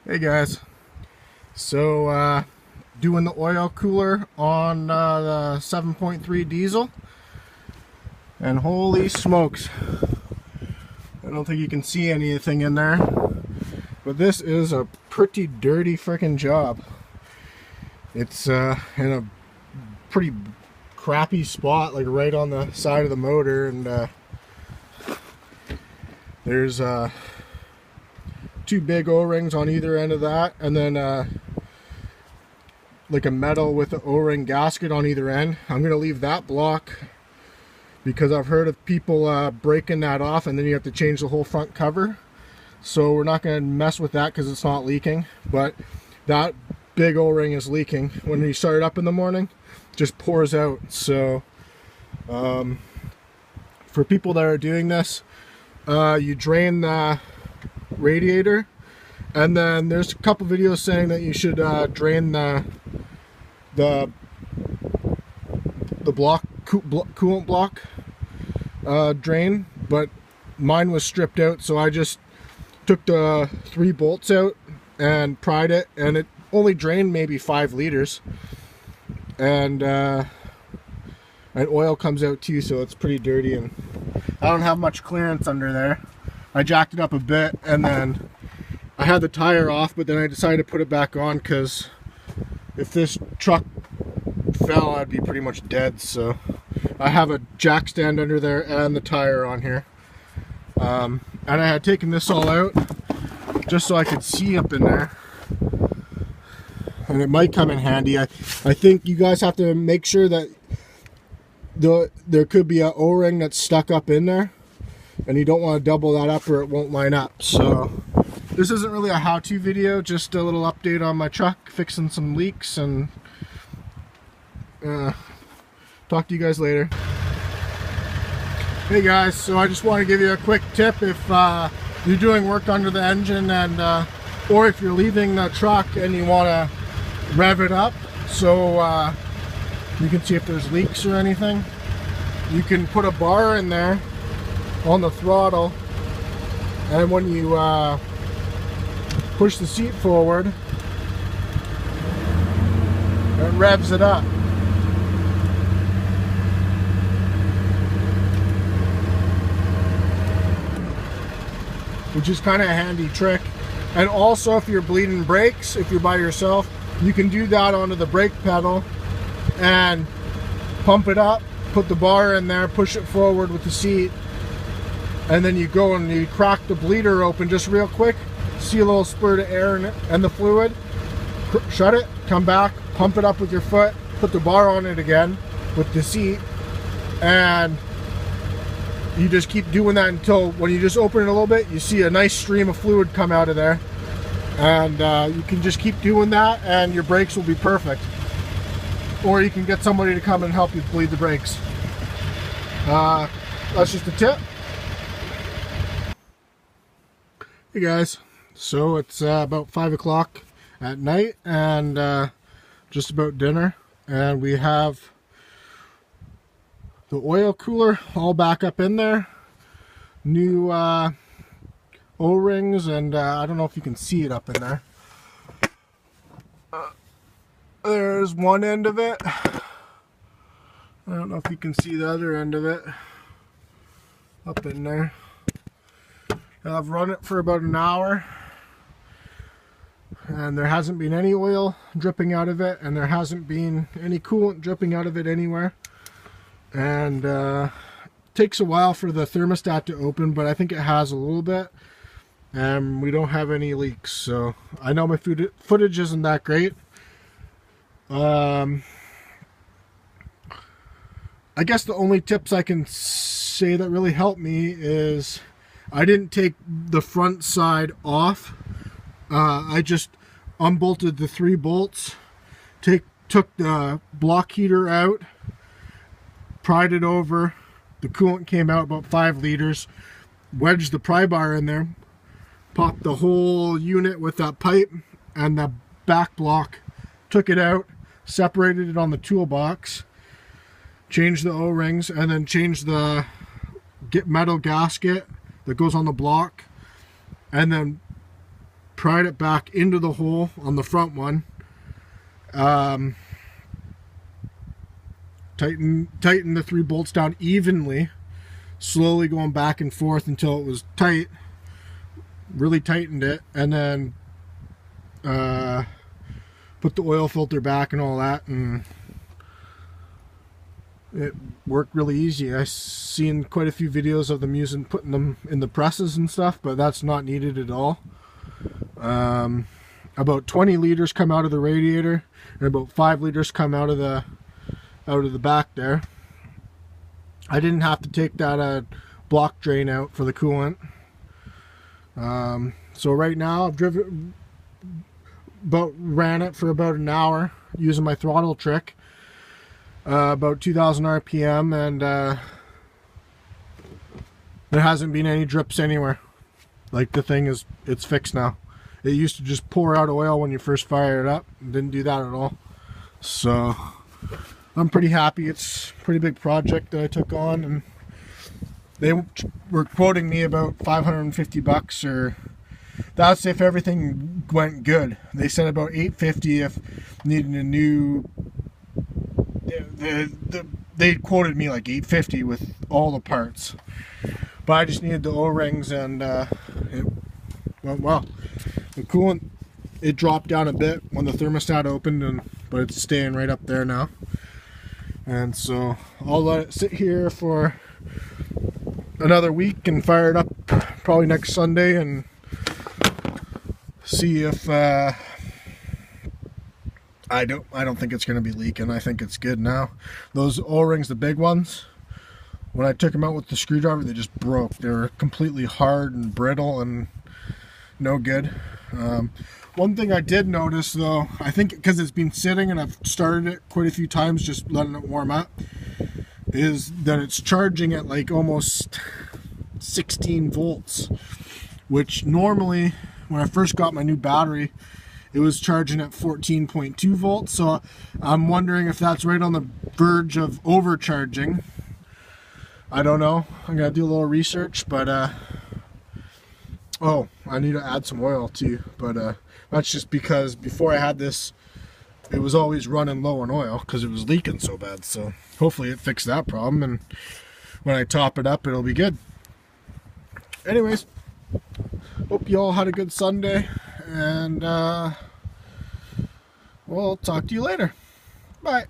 Hey guys, so doing the oil cooler on the 7.3 diesel, and holy smokes, I don't think you can see anything in there, but this is a pretty dirty freaking job. It's in a pretty crappy spot, like right on the side of the motor, and there's two big O-rings on either end of that, and then like a metal with an O-ring gasket on either end. I'm going to leave that block because I've heard of people breaking that off and then you have to change the whole front cover. So we're not going to mess with that because it's not leaking, but that big O-ring is leaking. When you start it up in the morning, it just pours out. So for people that are doing this, you drain the radiator, and then there's a couple videos saying that you should drain the coolant block drain, but mine was stripped out, so I just took the 3 bolts out and pried it, and it only drained maybe 5 liters, and oil comes out too, so it's pretty dirty, and I don't have much clearance under there. I jacked it up a bit, and then I had the tire off, but then I decided to put it back on because if this truck fell, I'd be pretty much dead. So I have a jack stand under there and the tire on here, and I had taken this all out just so I could see up in there, and it might come in handy. I think you guys have to make sure that there could be a O-ring that's stuck up in there, and you don't want to double that up or it won't line up. So this isn't really a how-to video, just a little update on my truck, fixing some leaks, and talk to you guys later. Hey guys, so I just want to give you a quick tip if you're doing work under the engine, and or if you're leaving the truck and you want to rev it up so you can see if there's leaks or anything. You can put a bar in there on the throttle, and when you push the seat forward, it revs it up. Which is kind of a handy trick. And also, if you're bleeding brakes, if you're by yourself, you can do that onto the brake pedal and pump it up, put the bar in there, push it forward with the seat, and then you go and you crack the bleeder open just real quick, see a little spurt of air in it and the fluid, shut it, come back, pump it up with your foot, put the bar on it again with the seat, and you just keep doing that until when you just open it a little bit, you see a nice stream of fluid come out of there, and you can just keep doing that and your brakes will be perfect. Or you can get somebody to come and help you bleed the brakes. That's just a tip. Hey guys, so it's about 5 o'clock at night, and just about dinner, and we have the oil cooler all back up in there, new O-rings, and I don't know if you can see it up in there. There's one end of it. I don't know if you can see the other end of it up in there. And I've run it for about an hour, and there hasn't been any oil dripping out of it, and there hasn't been any coolant dripping out of it anywhere. And it takes a while for the thermostat to open, but I think it has a little bit, and we don't have any leaks. So I know my footage isn't that great. I guess the only tips I can say that really helped me is I didn't take the front side off. I just unbolted the 3 bolts, took the block heater out, pried it over, the coolant came out about 5 liters, wedged the pry bar in there, popped the whole unit with that pipe and the back block, took it out, separated it on the toolbox, changed the O-rings, and then changed the metal gasket that goes on the block, and then pried it back into the hole on the front one. Tighten the 3 bolts down evenly, slowly going back and forth until it was tight. Really tightened it, and then put the oil filter back and all that, and it worked really easy. I've seen quite a few videos of them putting them in the presses and stuff, but that's not needed at all. About 20 liters come out of the radiator, and about 5 liters come out of the back there. I didn't have to take that block drain out for the coolant. So right now I've ran it for about an hour using my throttle trick, about 2,000 RPM, and there hasn't been any drips anywhere. Like, it's fixed now. It used to just pour out oil when you first fire it up. It didn't do that at all. So I'm pretty happy. It's a pretty big project that I took on, and they were quoting me about $550, or that's if everything went good. They said about $850 if needing a new. They quoted me like $850 with all the parts, but I just needed the O-rings, and it went well. The coolant, it dropped down a bit when the thermostat opened, but it's staying right up there now. And so I'll let it sit here for another week and fire it up probably next Sunday and see if I don't think it's going to be leaking. I think it's good now. Those O-rings, the big ones, when I took them out with the screwdriver, they just broke. They were completely hard and brittle and no good. One thing I did notice, though, I think because it's been sitting and I've started it quite a few times just letting it warm up, is that it's charging at like almost 16 volts, which normally when I first got my new battery it was charging at 14.2 volts. So I'm wondering if that's right on the verge of overcharging. I don't know. I'm gonna do a little research, but oh, I need to add some oil too, but that's just because before I had this it was always running low on oil because it was leaking so bad. So hopefully it fixed that problem, and when I top it up it'll be good. Anyways, hope you all had a good Sunday, and we'll talk to you later. Bye.